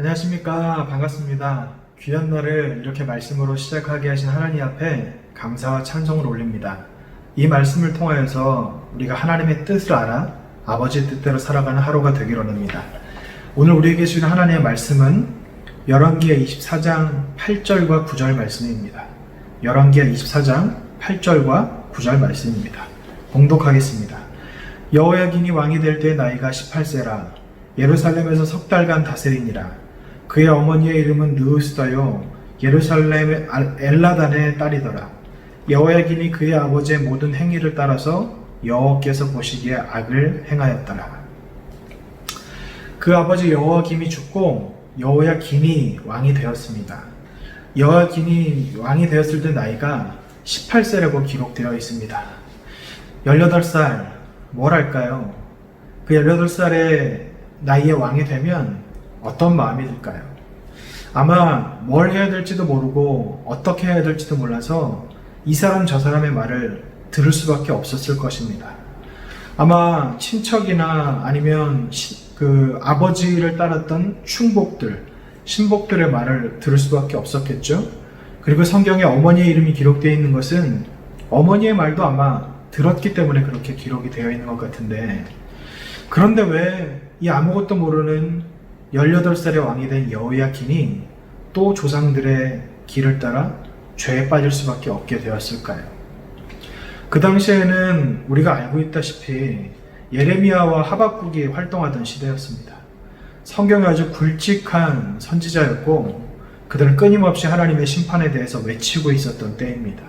안녕하십니까. 반갑습니다. 귀한 날을 이렇게 말씀으로 시작하게 하신 하나님 앞에 감사와 찬송을 올립니다. 이 말씀을 통하여서 우리가 하나님의 뜻을 알아 아버지의 뜻대로 살아가는 하루가 되기를 원합니다. 오늘 우리에게 주신 하나님의 말씀은 열왕기하 24장 8절과 9절 말씀입니다. 열왕기하 24장 8절과 9절 말씀입니다. 봉독하겠습니다. 여호야긴이 왕이 될 때 나이가 18세라 예루살렘에서 석 달간 다스리니라. 그의 어머니의 이름은 느우스다요 예루살렘의 엘라단의 딸이더라. 여호야긴이 그의 아버지의 모든 행위를 따라서 여호와께서 보시기에 악을 행하였더라. 그 아버지 여호야김이 죽고 여호야긴이 왕이 되었습니다. 여호야긴이 왕이 되었을 때 나이가 18세라고 기록되어 있습니다. 18살, 뭘 할까요? 그 18살의 나이에 왕이 되면 어떤 마음이 들까요? 아마 뭘 해야 될지도 모르고 어떻게 해야 될지도 몰라서 이 사람 저 사람의 말을 들을 수밖에 없었을 것입니다. 아마 친척이나 아니면 그 아버지를 따랐던 충복들, 신복들의 말을 들을 수밖에 없었겠죠. 그리고 성경에 어머니의 이름이 기록되어 있는 것은 어머니의 말도 아마 들었기 때문에 그렇게 기록이 되어 있는 것 같은데, 그런데 왜 이 아무것도 모르는 18살의 왕이 된 여호야긴이 또 조상들의 길을 따라 죄에 빠질 수밖에 없게 되었을까요? 그 당시에는 우리가 알고 있다시피 예레미야와 하박국이 활동하던 시대였습니다. 성경이 아주 굵직한 선지자였고 그들은 끊임없이 하나님의 심판에 대해서 외치고 있었던 때입니다.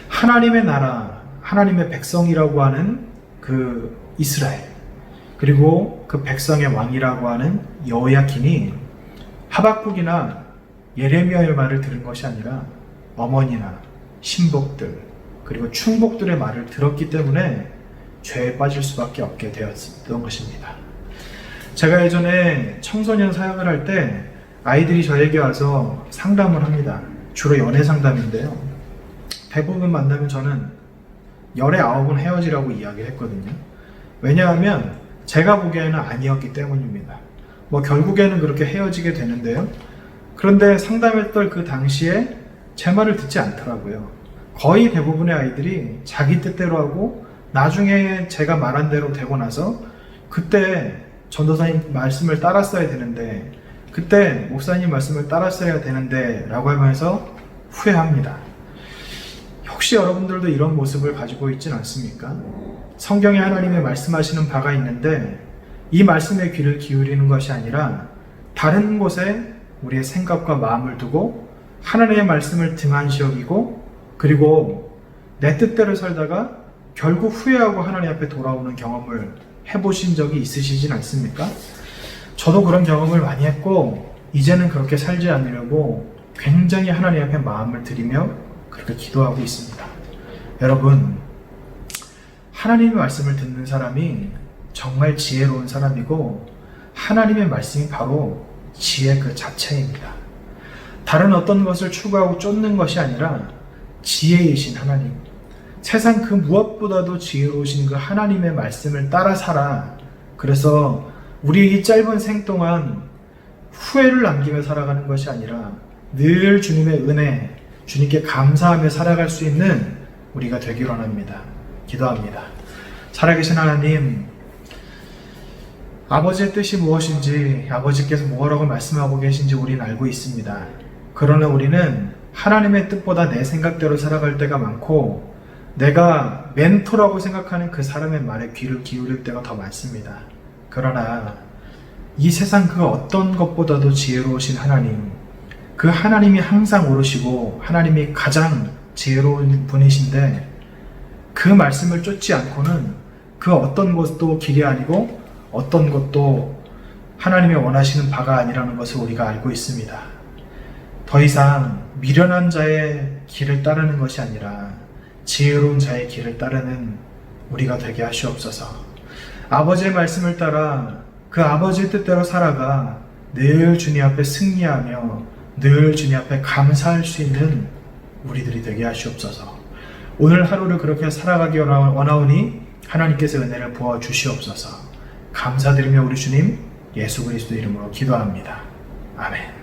하나님의 나라, 하나님의 백성이라고 하는 그 이스라엘, 그리고 그 백성의 왕이라고 하는 여호야긴이 하박국이나 예레미야의 말을 들은 것이 아니라 어머니나 신복들 그리고 충복들의 말을 들었기 때문에 죄에 빠질 수밖에 없게 되었던 것입니다. 제가 예전에 청소년 사역을 할 때 아이들이 저에게 와서 상담을 합니다. 주로 연애 상담인데요. 대부분 만나면 저는 열의 9은 헤어지라고 이야기를 했거든요. 왜냐하면 제가 보기에는 아니었기 때문입니다. 결국에는 그렇게 헤어지게 되는데요. 그런데 상담했던 그 당시에 제 말을 듣지 않더라고요. 거의 대부분의 아이들이 자기 뜻대로 하고 나중에 제가 말한 대로 되고 나서 그때 전도사님 말씀을 따랐어야 되는데, 그때 목사님 말씀을 따랐어야 되는데 라고 하면서 후회합니다. 혹시 여러분들도 이런 모습을 가지고 있진 않습니까? 성경에 하나님이 말씀하시는 바가 있는데 이 말씀에 귀를 기울이는 것이 아니라 다른 곳에 우리의 생각과 마음을 두고 하나님의 말씀을 등한시 여기고 그리고 내 뜻대로 살다가 결국 후회하고 하나님 앞에 돌아오는 경험을 해보신 적이 있으시진 않습니까? 저도 그런 경험을 많이 했고 이제는 그렇게 살지 않으려고 굉장히 하나님 앞에 마음을 들이며 그렇게 기도하고 있습니다. 여러분, 하나님의 말씀을 듣는 사람이 정말 지혜로운 사람이고 하나님의 말씀이 바로 지혜 그 자체입니다. 다른 어떤 것을 추구하고 쫓는 것이 아니라 지혜이신 하나님, 세상 그 무엇보다도 지혜로우신 그 하나님의 말씀을 따라 살아. 그래서 우리 이 짧은 생 동안 후회를 남기며 살아가는 것이 아니라 늘 주님의 은혜, 주님께 감사하며 살아갈 수 있는 우리가 되기를 원합니다. 기도합니다. 살아계신 하나님, 아버지의 뜻이 무엇인지, 아버지께서 무엇라고 말씀하고 계신지 우리는 알고 있습니다. 그러나 우리는 하나님의 뜻보다 내 생각대로 살아갈 때가 많고 내가 멘토라고 생각하는 그 사람의 말에 귀를 기울일 때가 더 많습니다. 그러나 이 세상 그 어떤 것보다도 지혜로우신 하나님, 그 하나님이 항상 오르시고 하나님이 가장 지혜로운 분이신데 그 말씀을 쫓지 않고는 그 어떤 것도 길이 아니고 어떤 것도 하나님이 원하시는 바가 아니라는 것을 우리가 알고 있습니다. 더 이상 미련한 자의 길을 따르는 것이 아니라 지혜로운 자의 길을 따르는 우리가 되게 하시옵소서. 아버지의 말씀을 따라 그 아버지의 뜻대로 살아가 늘 주님 앞에 승리하며 늘 주님 앞에 감사할 수 있는 우리들이 되게 하시옵소서. 오늘 하루를 그렇게 살아가기 원하오니 하나님께서 은혜를 부어 주시옵소서. 감사드리며 우리 주님 예수 그리스도 이름으로 기도합니다. 아멘.